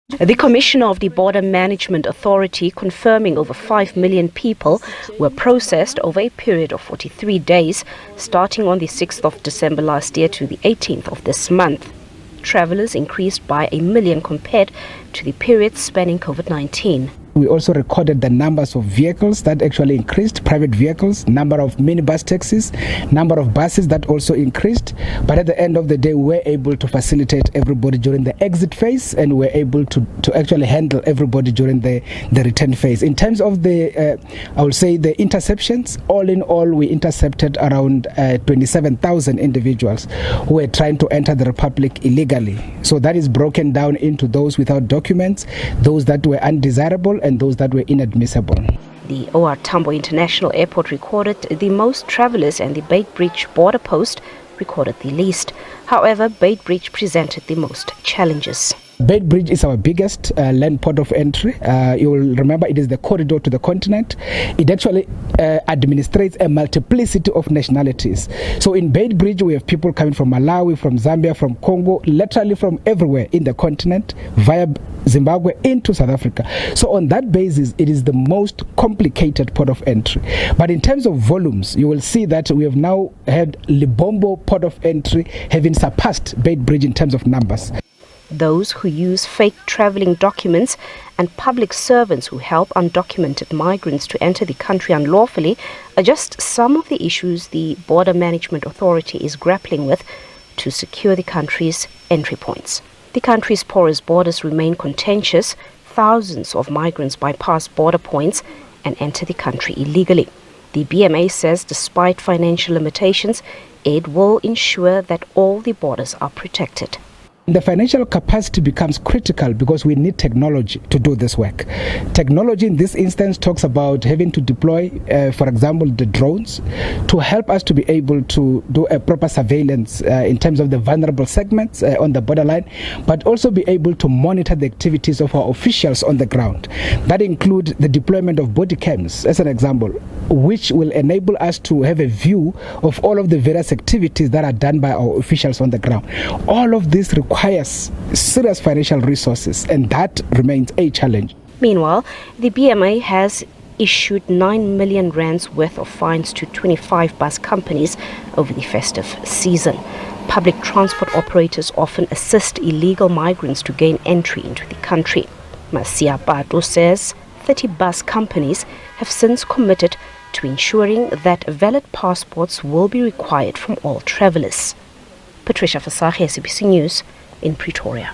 The Commissioner of the Border Management Authority confirming over 5 million people were processed over a period of 43 days, starting on the 6th of December last year to the 18th of this month. Travellers increased by 1 million compared to the period spanning COVID-19. We also recorded the numbers of vehicles that actually increased, private vehicles, number of minibus taxis, number of buses that also increased. But at the end of the day, we were able to facilitate everybody during the exit phase, and we were able to actually handle everybody during the return phase. In terms of the, I will say the interceptions, all in all, we intercepted around 27,000 individuals who were trying to enter the Republic illegally. So that is broken down into those without documents, those that were undesirable, and those that were inadmissible. The OR Tambo International Airport recorded the most travellers, and the Beitbridge border post recorded the least. However, Beitbridge presented the most challenges. Beitbridge is our biggest land port of entry. You will remember it is the corridor to the continent. It actually administrates a multiplicity of nationalities. So in Beitbridge, we have people coming from Malawi, from Zambia, from Congo, literally from everywhere in the continent via Zimbabwe into South Africa. So on that basis, it is the most complicated port of entry. But in terms of volumes, you will see that we have now had Libombo port of entry having surpassed Beitbridge in terms of numbers. Those who use fake travelling documents and public servants who help undocumented migrants to enter the country unlawfully are just some of the issues the Border Management Authority is grappling with to secure the country's entry points. The country's porous borders remain contentious. Thousands of migrants bypass border points and enter the country illegally. The BMA says despite financial limitations, it will ensure that all the borders are protected. The financial capacity becomes critical because we need technology to do this work. Technology in this instance talks about having to deploy, for example, the drones to help us to be able to do a proper surveillance in terms of the vulnerable segments on the borderline, but also be able to monitor the activities of our officials on the ground. That includes the deployment of body cams, as an example, which will enable us to have a view of all of the various activities that are done by our officials on the ground. All of this requires serious financial resources, and that remains a challenge. Meanwhile, the BMA has issued 9 million rands worth of fines to 25 bus companies over the festive season. Public transport operators often assist illegal migrants to gain entry into the country. Masiapato says 30 bus companies have since committed to ensuring that valid passports will be required from all travellers. Patricia Fasahi, SABC News in Pretoria.